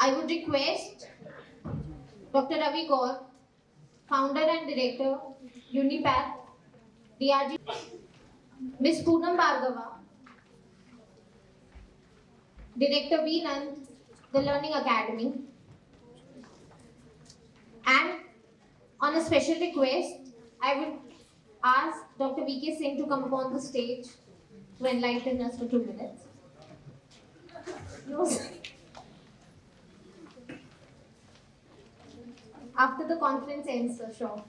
I would request Dr. Ravi Gaur, founder and director, Unipath, DRG, Ms. Poonam Bhargava, director VNAND, the Learning Academy, and on a special request, I would ask Dr. VK Singh to come upon the stage to enlighten us for 2 minutes. After the conference ends, sir, sure.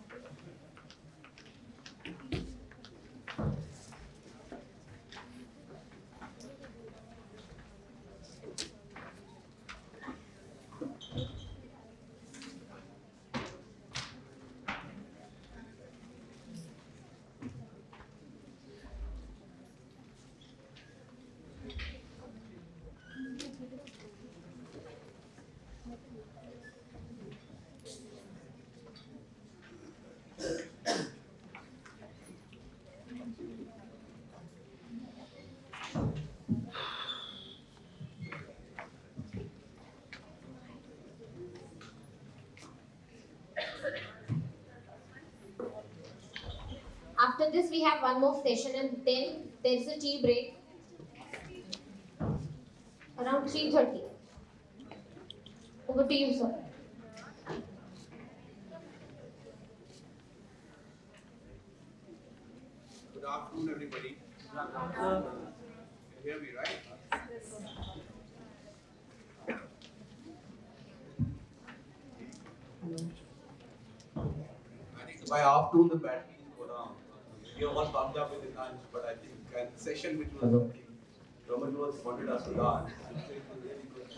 After this, we have one more session and then there is a tea break around 3:30. Over to you, sir. Good afternoon, everybody. Can you hear me, right? I think by afternoon the batteries go down. We are all pumped up with the lunch, but I think the session which was Roman wanted us to dance. Really good.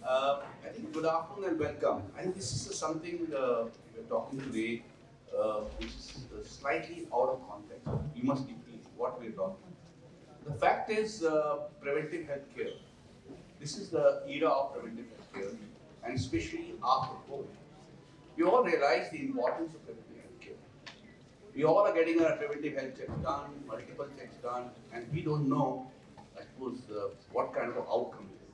I think good afternoon and welcome. I think this is something we're talking today, which is slightly out of context. We must be clear what we're talking. The fact is, preventive healthcare. This is the era of preventive healthcare, and especially after COVID. We all realize the importance of preventive healthcare. We all are getting our preventive health checks done, multiple checks done, and we don't know, I suppose, what kind of outcome it is.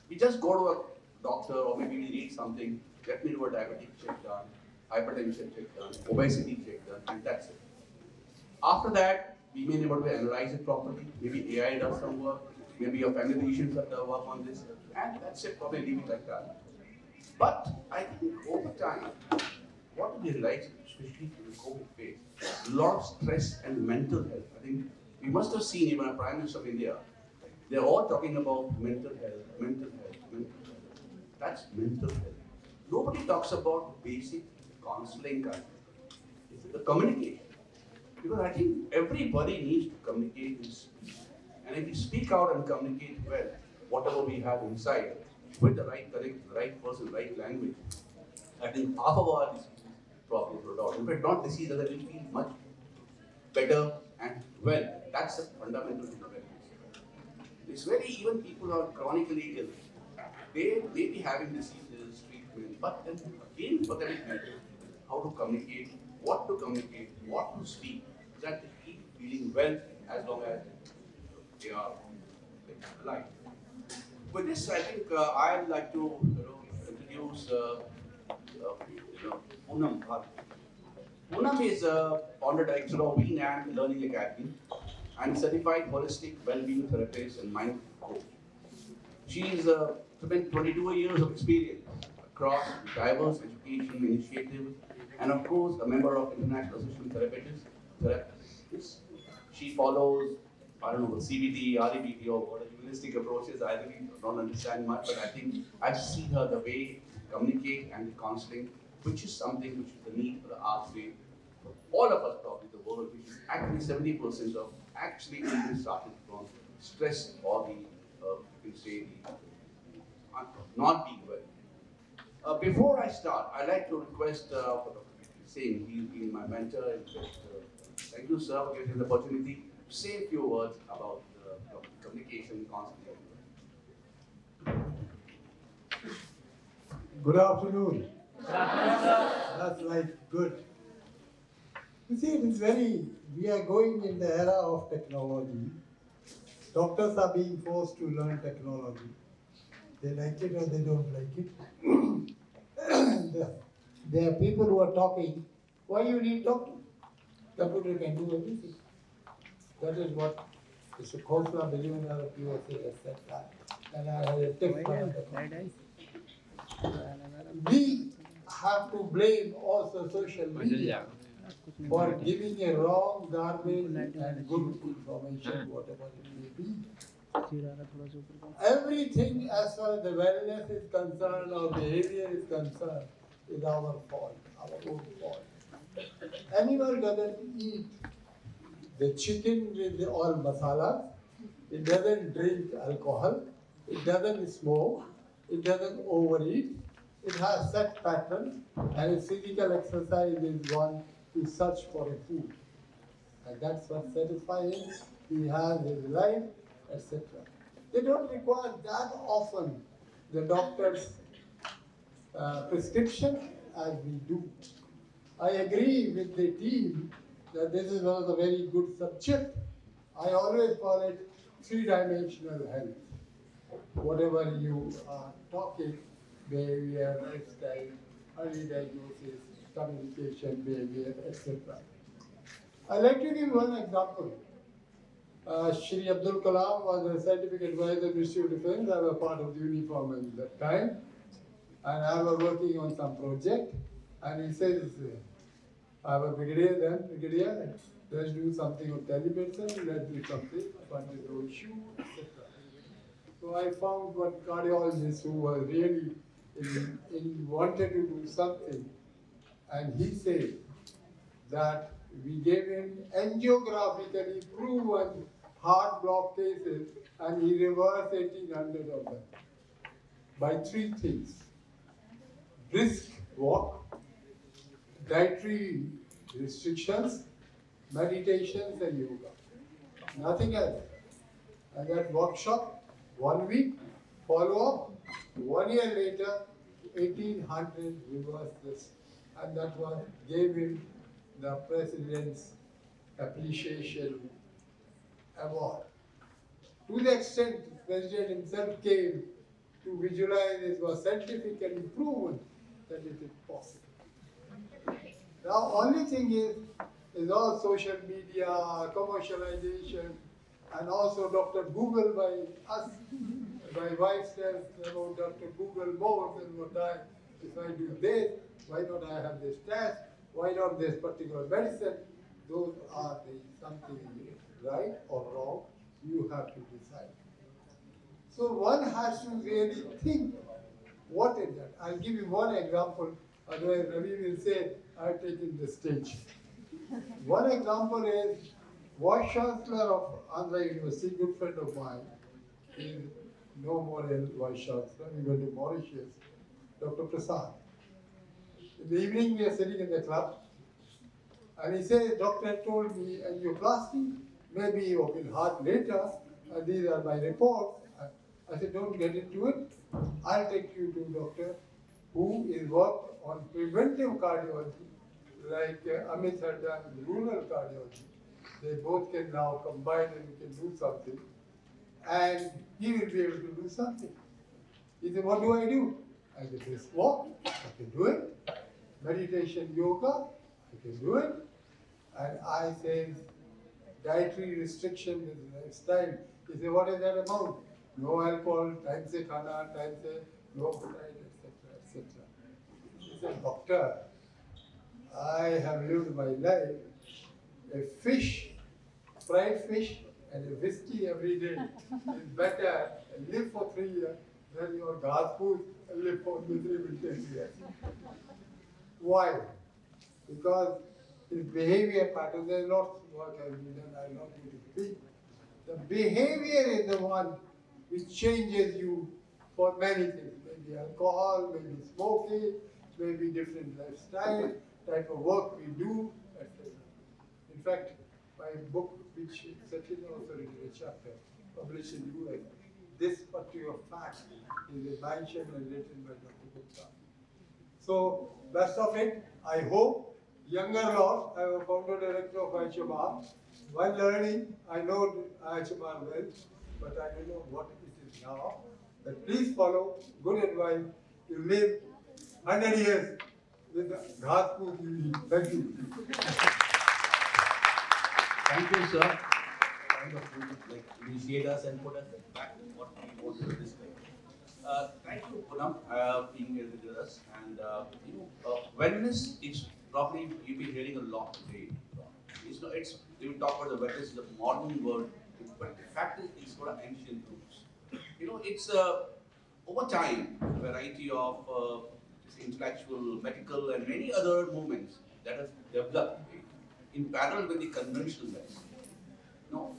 We just go to a doctor, or maybe we read something, let me do a diabetic check done, hypertension check done, obesity check done, and that's it. After that, we may be able to analyze it properly. Maybe AI does some work. Maybe your family physicians have done work on this, and that's it. Probably leave it like that. But I think over time, what we realize, especially in the COVID phase, a lot of stress and mental health. I think we must have seen even a Prime Minister of India. They're all talking about mental health, mental health, mental health. That's mental health. Nobody talks about basic counseling kind of. It's the communication. Because I think everybody needs to communicate and speak. And if we speak out and communicate well, whatever we have inside, with the right correct, the right person, right language, I think half of our disease problems will out. In fact, not disease, other will feel much better and well. That's the fundamental thing of health. It's very, even people who are chronically ill, they may be having diseases, treatment, but then again for them, how to communicate, what to speak, so that they keep feeling well as long as they are alive. With this, I think I'd like to introduce Poonam Bhargava. Poonam is a founder director of VNAND Learning Academy and certified holistic well-being therapist and mindful coach. She's spent 22 years of experience across diverse education initiatives, and of course a member of International Association of Therapists. She follows, I don't know, CBT, REBT, or what holistic approaches. I really don't understand much, but I think I've seen her the way to communicate and the counseling, which is something which is the need for the arts way for all of us, probably the world, which is actually 70% of actually even started from stress or the, you can say, the not being well. Before I start, I'd like to request for Dr. Singh, he's been my mentor. Thank you, sir, for giving me the opportunity to say a few words about communication constantly. Good afternoon. That's like good. You see, it is we are going in the era of technology. Doctors are being forced to learn technology. They like it or they don't like it. There are people who are talking. Why you need talking? Computer can do everything. That is what Mr. Khosla, billionaire of USA, has said that. And I had a tip from the We have to blame also social media for giving a wrong, garbage, and good information, whatever it may be. Everything as far as the wellness is concerned or behavior is concerned is our fault, our own fault. Animal doesn't eat the chicken with all masalas, it doesn't drink alcohol, it doesn't smoke, it doesn't overeat, it has set pattern, and its physical exercise is one to search for a food. And that's what satisfies him, he has his life, etc. They don't require that often the doctor's prescription as we do. I agree with the team that this is one of the very good subject. I always call it three-dimensional health. Whatever you are talking, behavior, lifestyle, early diagnosis, communication, behavior, etc. I'd like to give one example. Shri Abdul Kalam was a scientific advisor to Ministry of Defense. I was part of the uniform at that time. And I was working on some project. And he says, I was brigadier then, brigadier, let's do something on telemedicine, let's do something on the issue, etc. So I found one cardiologist who was really wanted to do something. And he said that we gave him angiographically proven heart block cases and he reversed 1800 of them by three things: brisk walk, dietary restrictions, meditations and yoga. Nothing else. And that workshop, 1 week, follow-up, 1 year later, 1800 reversed this. And that was gave him the President's Appreciation Award. To the extent the President himself came to visualize it was scientifically proven that it is possible. Now, only thing is all social media, commercialization, and also Dr. Google by us. My wife says about Dr. Google more than what if I do this, why not I have this test, why not this particular medicine? Those are something right or wrong, you have to decide. So one has to really think, what is that? I'll give you one example, otherwise Ravi will say, I've taken the stage. One example is, Vice Chancellor of Andhra University, good friend of mine, is no more a Vice Chancellor, he went to Mauritius, Dr. Prasad. In the evening we are sitting in the club, and he says, doctor told me angioplasty, maybe you will heart later, these are my reports. I said, don't get into it. I'll take you to a doctor who is worked on preventive cardiology, like Amit had done rural cardiology. They both can now combine and we can do something. And he will be able to do something. He said, what do I do? I said, this walk, I can do it. Meditation, yoga, I can do it. And I said, dietary restriction with lifestyle. He said, what is that amount? No alcohol, time se khana, time se no food, etc., etc. He said, doctor, I have lived my life, a fish, fried fish, and a whiskey every day is better and live for 3 years than your gas food and live for miserable 10 years. Why? Because his behavior pattern, there's lots of work has been done, I'm not going to speak. The behavior is the one which changes you for many things. Maybe alcohol, maybe smoking, maybe different lifestyle, type of work we do, etc. In fact, my book, which Sachin also written a chapter, published in US, this particular fact is mentioned and written by Dr. Gupta. So, best of it, I hope. Younger lot, I am a founder director of IHMR. While learning, I know IHMR well, but I don't know what it is now. But please follow good advice. You live 100 years with the ghas food you eat. Thank you. Thank you, sir. Kind of like initiate us and put us back to what we want to discuss. Thank you, Poonam, being here with us. And wellness is probably you've been hearing a lot today. It's we talk about the wellness is a modern word, but the fact is it's got ancient roots. It's over time a variety of intellectual, medical, and many other movements that have developed in parallel with the conventional medicine. No,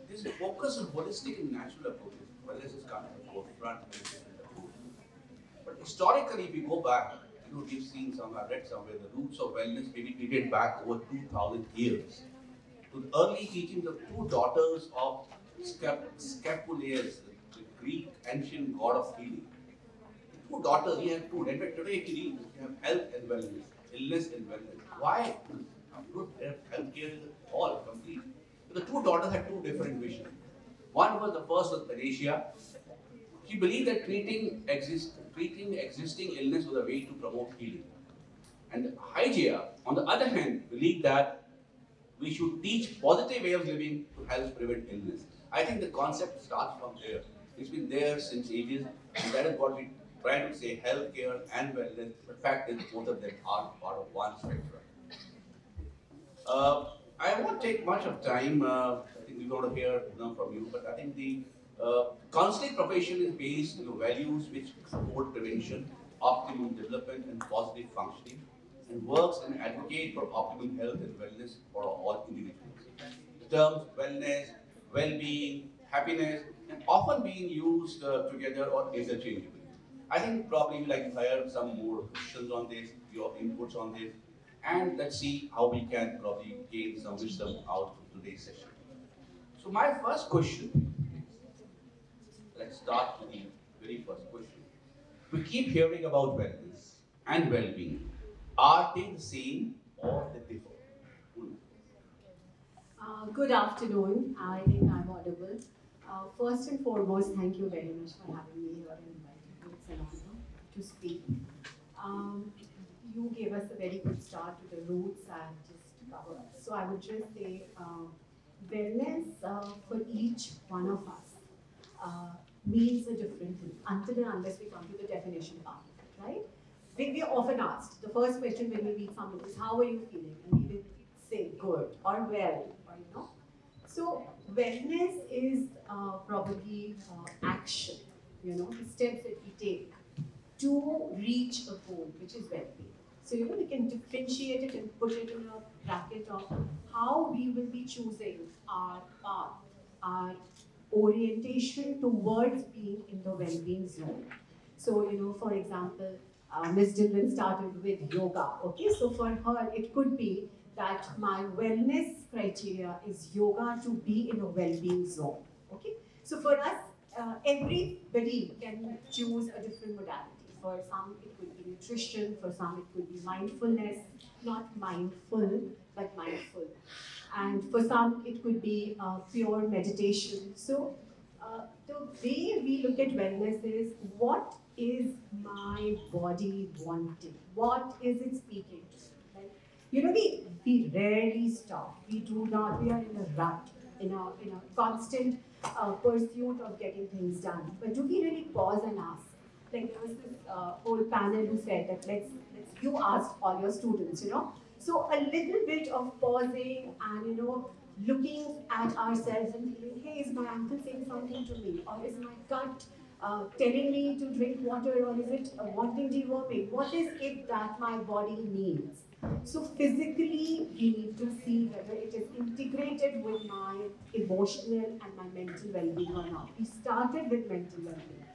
this focus on holistic and natural approaches, wellness is kind of the forefront of different approaches. But historically, if we go back, we've seen some, I read somewhere, the roots of wellness maybe dated back over 2,000 years to the early teachings of two daughters of Scapulius, the Greek ancient god of healing. The two daughters, he had two. Today, if you read, you have health and wellness, illness and wellness. Why? Healthcare is all complete. The two daughters had two different visions. One was the first was Panacea. She believed that treating existing illness was a way to promote healing. And Hygeia, on the other hand, believed that we should teach positive way of living to help prevent illness. I think the concept starts from there. It's been there since ages, and that is what we try to say, healthcare and wellness. The fact is both of them are part of one spectrum. I won't take much of time. I think we're going to hear from you, but I think the counseling profession is based on values which support prevention, optimum development, and positive functioning, and works and advocate for optimum health and wellness for all individuals. The terms wellness, well-being, happiness, and often being used together or interchangeably. I think probably we'd like to hear some more questions on this, your inputs on this, and let's see how we can probably gain some wisdom out of today's session. So my first question, let's start with the very first question. We keep hearing about wellness and well-being. Are they the same or they differ? Good afternoon. I think I'm audible. First and foremost, thank you very much for having me here and inviting me. It's an honor to speak. You gave us a very good start to the roots and just cover us. So I would just say wellness for each one of us means a different thing until and unless we come to the definition part of it, right? We are often asked, the first question when we meet someone is, how are you feeling? And we will say good or well, or. So wellness is probably action, the steps that we take to reach a goal, which is well-being. So we can differentiate it and put it in a bracket of how we will be choosing our path, our orientation towards being in the well-being zone. So, for example, Ms. Dillon started with yoga. Okay, so for her, it could be that my wellness criteria is yoga to be in a well-being zone. Okay, so for us, everybody can choose a different modality. For some, it could be nutrition. For some, it could be mindfulness, not mindful, but mindful. And for some, it could be pure meditation. So the way we look at wellness is, what is my body wanting? What is it speaking to? Right? We rarely stop. We are in a rut, in a constant pursuit of getting things done. But do we really pause and ask? Like there was this whole panel who said that you asked all your students, So a little bit of pausing and, looking at ourselves and feeling, hey, is my ankle saying something to me? Or is my gut telling me to drink water? Or is it wanting deworming? What is it that my body needs? So physically, we need to see whether it is integrated with my emotional and my mental well-being or not. We started with mental well-being.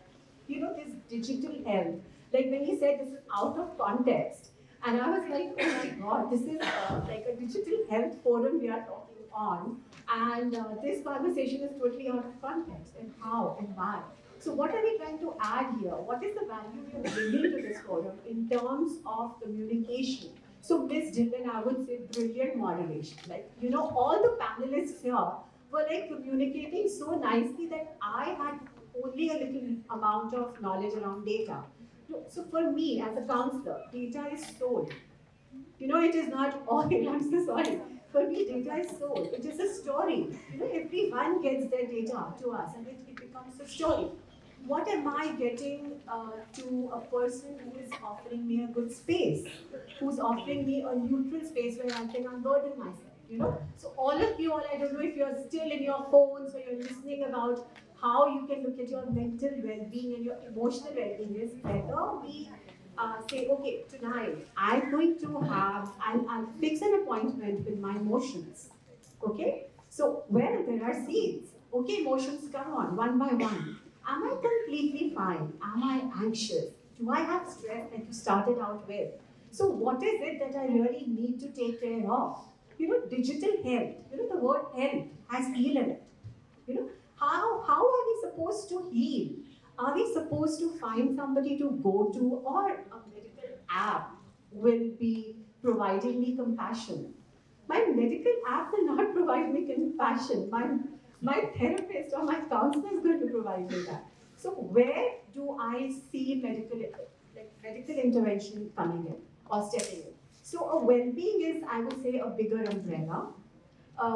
This digital health, like when he said this is out of context, and I was like, oh my God, this is like a digital health forum we are talking on, and this conversation is totally out of context, and how and why. So what are we trying to add here? What is the value we are bringing to this forum in terms of communication? So Ms. Dillon, I would say brilliant moderation. Like, all the panelists here were like communicating so nicely that I had only only a little amount of knowledge around data. No, so for me, as a counselor, data is soul. You know, it is not oil, I'm so sorry. For me, data is soul. It is a story. You know, everyone gets their data to us and it becomes a story. What am I getting to a person who is offering me a good space, who's offering me a neutral space where I can unburden myself, you know? So all of you all, I don't know if you're still in your phones or you're listening about how you can look at your mental well-being and your emotional well-being is whether we say, okay, tonight I'm going to I'll fix an appointment with my emotions. Okay? So, well, there are seeds. Okay, emotions come on one by one. Am I completely fine? Am I anxious? Do I have stress that you started out with? So, what is it that I really need to take care of? You know, digital health. You know, the word health has heal in it. You know, how are we supposed to heal? Are we supposed to find somebody to go to, or a medical app will be providing me compassion? My medical app will not provide me compassion. My therapist or my counselor is going to provide me that. So where do I see medical intervention coming in or stepping in? So a well-being is, I would say, a bigger umbrella,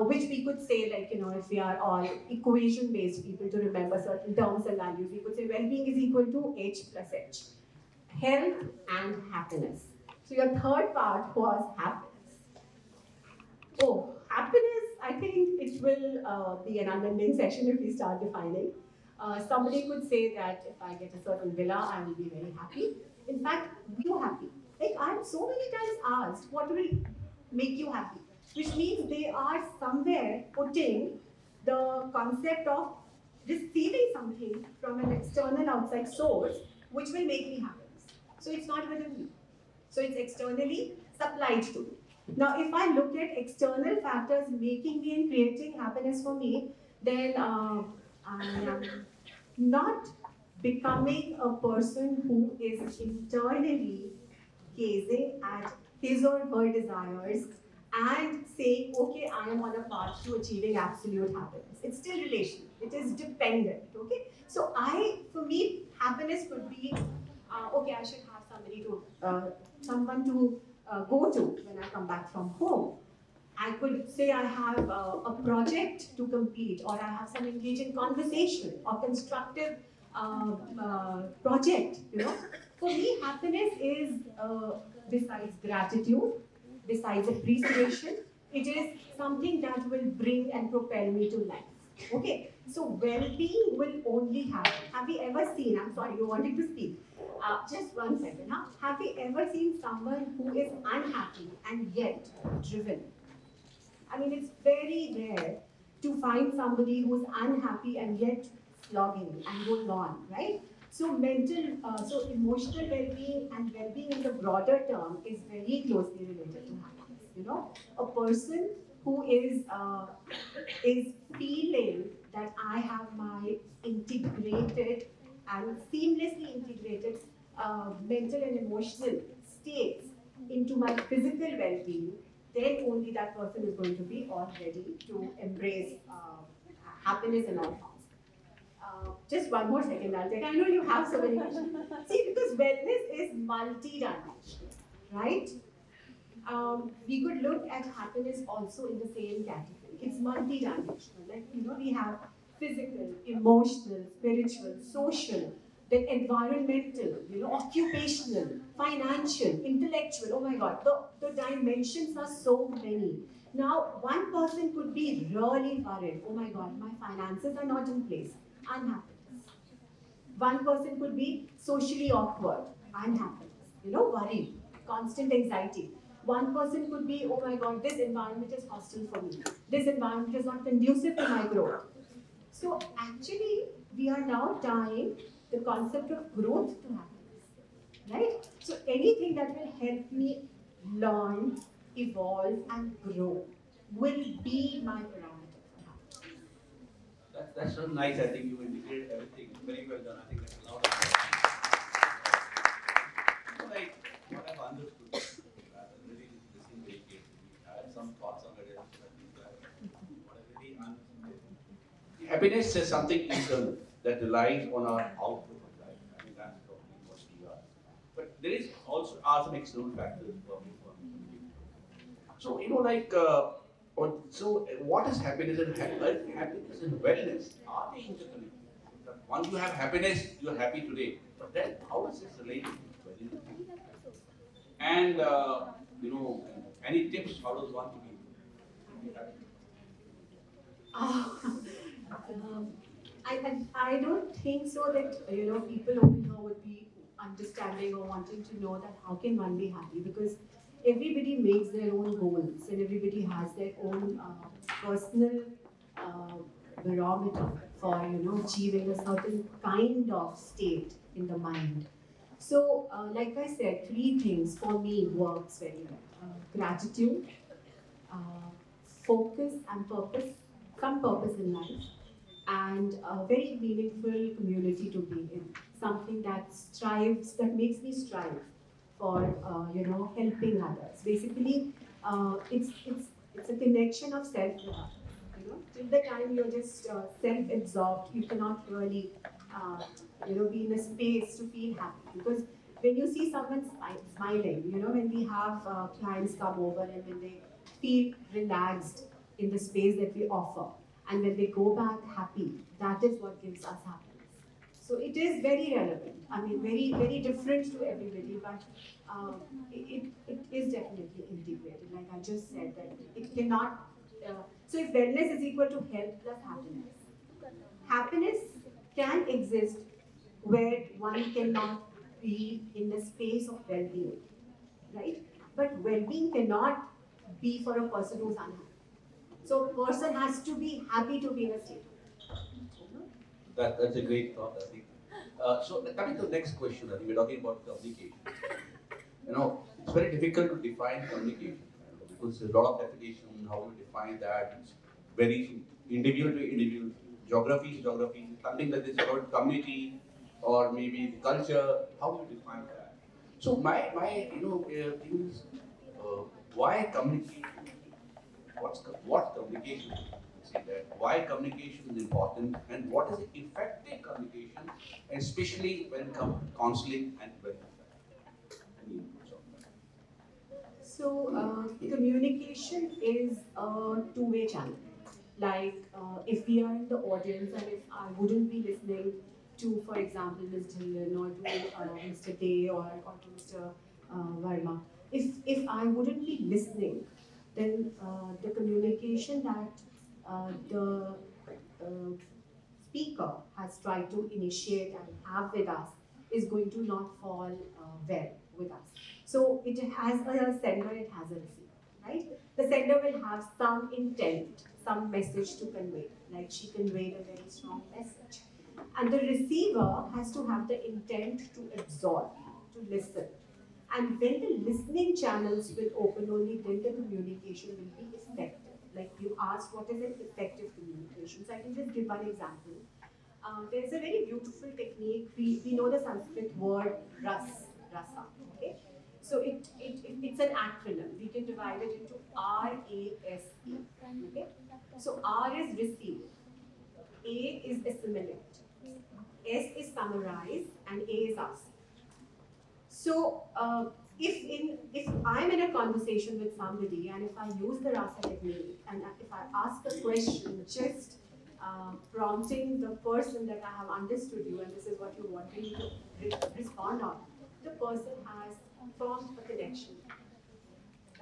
which we could say, like, you know, if we are all equation-based people to remember certain terms and values, we could say well-being is equal to H plus H, health and happiness. So your third part was happiness. Oh, happiness, I think it will be an unending session if we start defining. Somebody could say that if I get a certain villa, I will be very happy. In fact, be you happy? Like, I'm so many times asked, what will make you happy? Which means they are somewhere putting the concept of receiving something from an external outside source which will make me happy. So it's not within me. So it's externally supplied to me. Now, if I look at external factors making me and creating happiness for me, then I am not becoming a person who is internally gazing at his or her desires and saying, okay, I am on a path to achieving absolute happiness. It's still relational. It is dependent. Okay. So for me, happiness could be, okay, I should have someone to go to when I come back from home. I could say I have a project to complete, or I have some engaging conversation or constructive project. You know, for me, happiness is besides gratitude, besides appreciation, it is something that will bring and propel me to life. Okay, so well-being will only happen. Have we ever seen? I'm sorry, you wanted to speak. Just 1 second. Huh? Have we ever seen someone who is unhappy and yet driven? I mean, it's very rare to find somebody who's unhappy and yet slogging and going on, right? So so emotional well-being and well-being in the broader term is very closely related to happiness. You know, a person who is feeling that I have my integrated and seamlessly integrated mental and emotional states into my physical well-being, then only that person is going to be all ready to embrace happiness in all forms. Just 1 more second, I'll take. I know you have so many questions. See, because wellness is multi-dimensional, right? We could look at happiness also in the same category. It's multi-dimensional. Like, you know, we have physical, emotional, spiritual, social, then environmental, you know, occupational, financial, intellectual. Oh my God, the dimensions are so many. Now, one person could be really worried. Oh my God, my finances are not in place. Unhappiness. One person could be socially awkward, unhappiness, you know, worried, constant anxiety. One person could be, oh my God, this environment is hostile for me. This environment is not conducive to my growth. So actually, we are now tying the concept of growth to happiness, right? So anything that will help me learn, evolve, and grow will be my parameter for happiness. That's so nice. I think you integrated everything. Very well done. I think that's a lot of like what I've understood. Really listening very carefully. I had some thoughts on it. What I really understood. Happiness is something internal. that relies on our outlook of life. I mean, that's probably what we are. But there is also are some external factors for communication. So, so what is happiness and happiness and wellness? Are they interconnected? Once you have happiness, you are happy today. But then, how does this relate to wellness? And any tips? How does one to be happy? Um, I don't think so that people over here would be understanding or wanting to know that how can one be happy, because everybody makes their own goals and everybody has their own personal uh, barometer for achieving a certain kind of state in the mind. So like I said, three things for me works very well: gratitude, uh, focus and purpose, some purpose in life, and a very meaningful community to be in. Something that strives, that makes me strive for, helping others. Basically, it's a connection of self-love. Till the time you're just self-absorbed, you cannot really, be in a space to feel happy. Because when you see someone smiling, when we have clients come over and when they feel relaxed in the space that we offer, and when they go back happy, that is what gives us happiness. So it is very relevant. I mean, very, very different to everybody, but it is definitely integrated. Like I just said, that it cannot. So if wellness is equal to health plus happiness, happiness can exist where one cannot be in the space of well-being, right? But well-being cannot be for a person who's unhappy. So a person has to be happy to be in a state. That's a great thought, I think. So coming to the next question, I think we're talking about communication. It's very difficult to define communication because there's a lot of definition. How you define that? It's very individual to individual. Geography is geography. Something that is about community or maybe the culture. How do you define that? So my thing is why communication? What's communication? See that why communication is important and what is effective communication, especially when counseling and wellness. Any inputs on that? So communication is a two-way channel. Like if we are in the audience and if I wouldn't be listening to, for example, Ms. Dhillon or to Mr. Day or to Mr. Verma, if I wouldn't be listening, then the communication that the uh, speaker has tried to initiate and have with us is going to not fall well with us. So it has a sender, it has a receiver, right? The sender will have some intent, some message to convey, like she conveyed a very strong message. And the receiver has to have the intent to absorb, to listen. And when the listening channels will open, only then the communication will be effective. Like you asked, what is an effective communication? So I can just give one example. There's a very beautiful technique. We know the Sanskrit word rasa. Okay? So it's an acronym. We can divide it into R-A-S-E. Okay? So R is receive, A is assimilate, S is summarize, and A is ask. So if I'm in a conversation with somebody and if I use the RASA technique and if I ask a question, just prompting the person that I have understood you and this is what you want me to respond on, the person has formed a connection.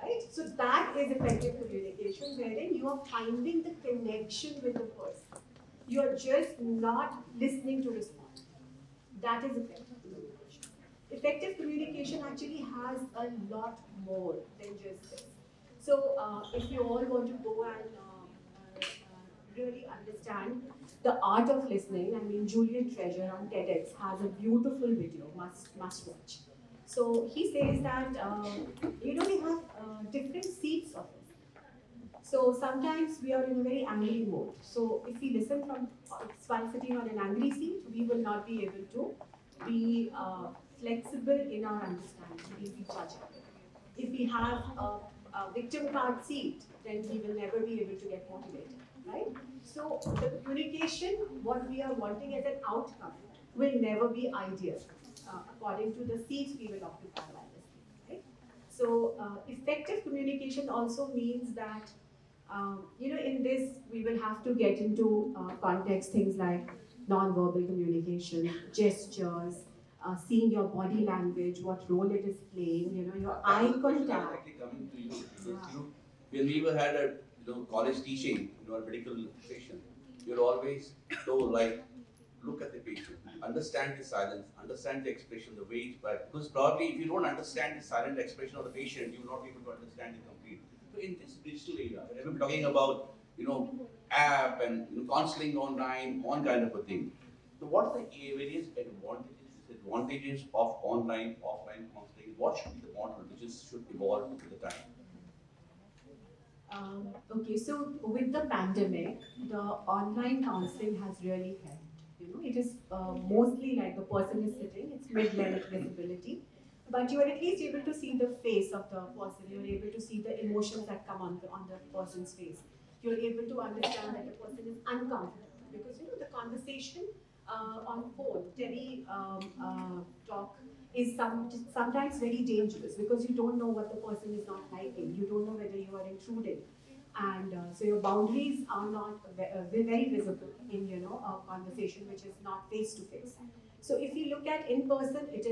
Right? So that is effective communication, wherein you are finding the connection with the person. You are just not listening to respond. That is effective communication. Effective communication actually has a lot more than just this. So if you all want to go and really understand the art of listening, I mean, Julian Treasure on TEDx has a beautiful video, must watch. So he says that, we have different seats of listening. So sometimes we are in a very angry mode. So if we listen from while sitting on an angry seat, we will not be able to be flexible in our understanding, we'll be judging. If we have a victim card seat, then we will never be able to get motivated. right? So the communication, what we are wanting as an outcome, will never be ideal, according to the seats we will occupy by this thing, right? So effective communication also means that, in this we will have to get into context, things like non-verbal communication, gestures, seeing your body language, what role it is playing, your eye contact. Actually coming to you, because when we were had a college teaching, a medical patient, you're always told like, look at the patient, understand the silence, understand the expression, the weight, but because probably if you don't understand the silent expression of the patient, you will not be able to understand the complete. So in this digital era, when we're talking about app and counseling online, on kind of a thing. So what are the various advantages, disadvantages of online, offline counseling? What should be the model which should evolve with the time? Okay, so with the pandemic, the online counseling has really helped. It is mostly like the person is sitting, it's mid-length visibility, but you are at least able to see the face of the person. You're able to see the emotions that come on the person's face. You're able to understand that the person is uncomfortable because the conversation on phone, talk is sometimes very dangerous because you don't know what the person is not liking. You don't know whether you are intruding, and so your boundaries are not very visible in a conversation which is not face to face. So if you look at in person, it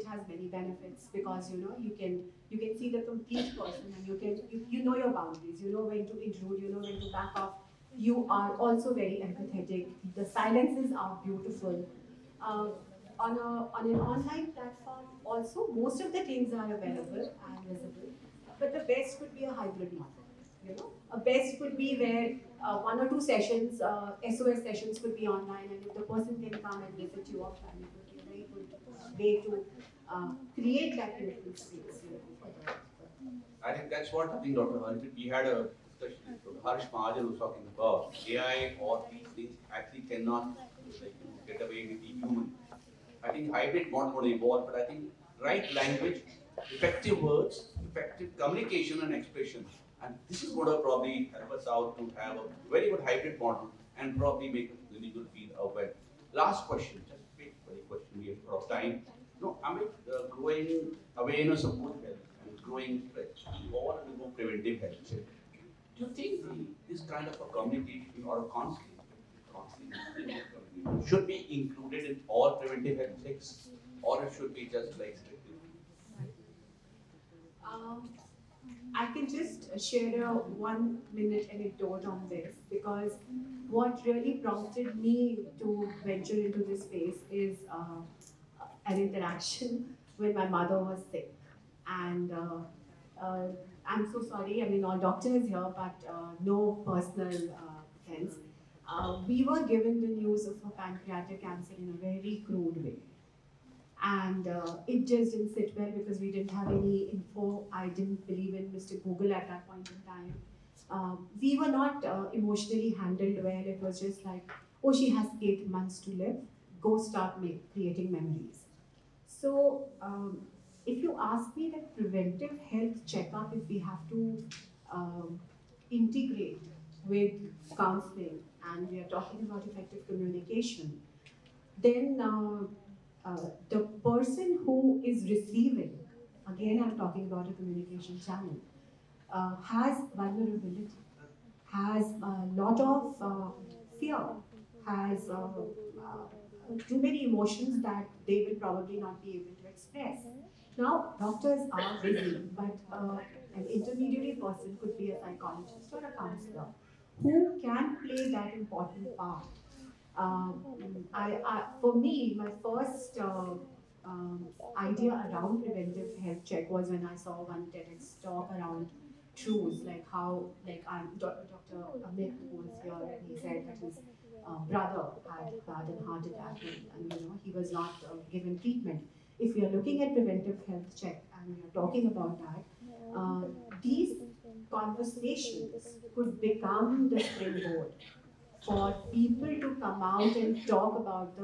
has many benefits because you can see the complete person, and you know your boundaries. You know when to intrude. You know when to back off. You are also very empathetic. The silences are beautiful. Uh, on an online platform, also most of the things are available and visible, but the best could be a hybrid model. A best could be where one or two sessions, SOS sessions, could be online, and if the person can come and visit you offline, it would be a very good way to create that neutral space. I think that's what I think, Dr. Harsh, we had a discussion. Dr. Harsh Mahajan was talking about AI or these things actually cannot get away with the human. I think hybrid model will evolve, but I think right language, effective words, effective communication and expression. And this is going to probably help us out to have a very good hybrid model and probably make a really good feel of it. Last question, just a quick question, we have a lot of time. Amid growing awareness of good health and growing threats, we all undergo preventive health check. Do you think this kind of a communication or a counseling should be included in all preventive health checks, or it should be just like strictly? I can just share a 1 minute anecdote on this because what really prompted me to venture into this space is an interaction when my mother was sick. And I'm so sorry, I mean, all doctors here, but no personal offense. We were given the news of a pancreatic cancer in a very crude way. And it just didn't sit well because we didn't have any info. I didn't believe in Mr. Google at that point in time. We were not emotionally handled well. It was just like, oh, she has 8 months to live. Go start creating memories. So if you ask me that preventive health checkup, if we have to integrate with counseling and we are talking about effective communication, then the person who is receiving, again I'm talking about a communication channel, has vulnerability, has a lot of fear, has too many emotions that they will probably not be able to express. Now, doctors are busy, but an intermediary person could be a psychologist or a counselor who can play that important part. For me, my first idea around preventive health check was when I saw one TEDx talk around truths, like how, like Dr. Amit was here and he said that his brother had a heart attack and he was not given treatment. If we are looking at preventive health check and we are talking about that, these conversations could become the springboard for people to come out and talk about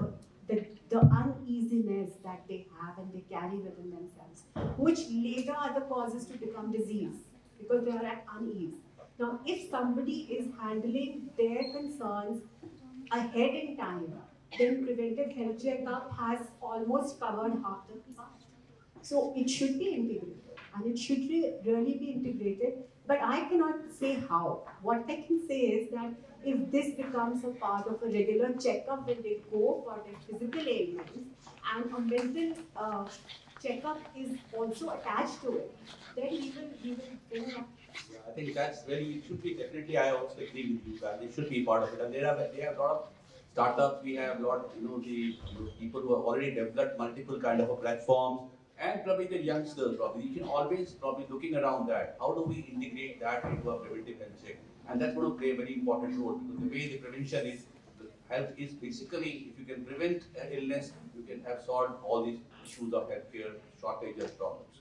the uneasiness that they have and they carry within themselves, which later are the causes to become disease because they are at unease. Now, if somebody is handling their concerns ahead in time, then preventive health checkup has almost covered half the part. So it should be integrated, and it should really be integrated. But I cannot say how. What I can say is that if this becomes a part of a regular checkup when they go for their physical ailments, and a mental checkup is also attached to it, then we will bring up. Yeah, I think that's very, it should be definitely, I also agree with you that they should be part of it. And they have a lot of startups, we have a lot, people who have already developed multiple kind of a platforms, and probably the youngsters probably. You can always probably looking around that. How do we integrate that into a preventive health check? And that's going to play a very important role, because the way the prevention is, the health is basically, if you can prevent illness, you can have solved all these issues of healthcare shortages problems.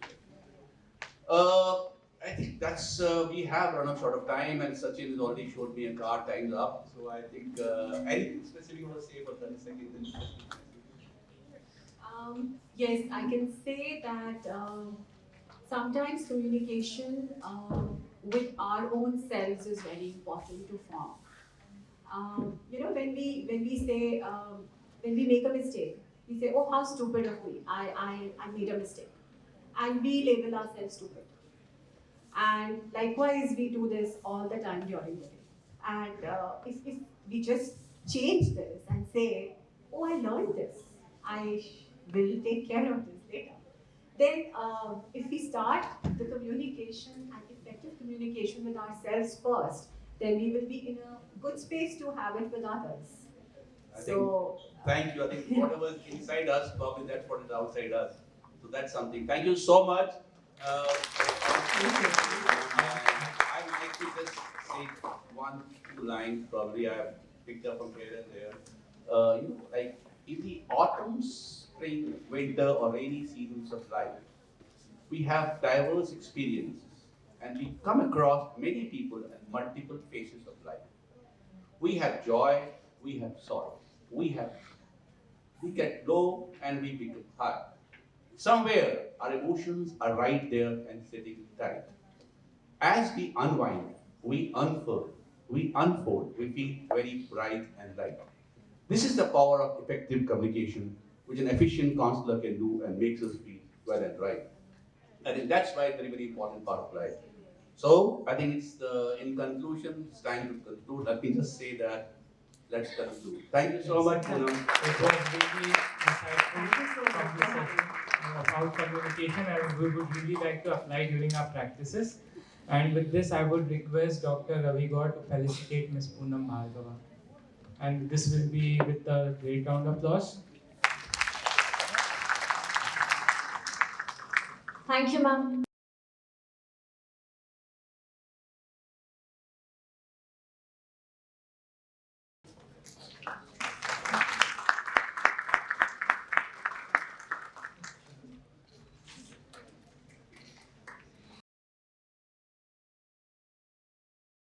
Uh, I think that's we have run out of time, and Sachin has already showed me a card. Time's up, so I think anything specific you want to say for 30 seconds? Yes, I can say that sometimes communication with our own selves is very important to form. When we say when we make a mistake, we say, "Oh, how stupid of me! I made a mistake," and we label ourselves stupid. And likewise, we do this all the time during the day. And if we just change this and say, "Oh, I learned this. I will take care of this later." Then, if we start the communication and effective communication with ourselves first, then we will be in a good space to have it with others. Thank you. I think whatever is inside us, probably that's what is outside us. So that's something. Thank you so much. I would like to just say one, two lines. Probably I have picked up from here and there. Like in the autumn, spring, winter, or rainy seasons of life, we have diverse experiences, and we come across many people and multiple phases of life. We have joy, we have sorrow, we get low and we become high. Somewhere our emotions are right there and sitting tight. As we unwind, we unfold, we feel very bright and light. This is the power of effective communication, which an efficient counselor can do and makes us feel well and right. I think that's why it's a very, very important part of life. So I think in conclusion, it's time to conclude. Let me just say that let's conclude. Thank you so much, Poonam. It was really insightful conversation about communication, and we would really like to apply during our practices. And with this, I would request Dr. Ravi Gaur to felicitate Ms. Poonam Bhargava. And this will be with a great round of applause. Thank you, ma'am.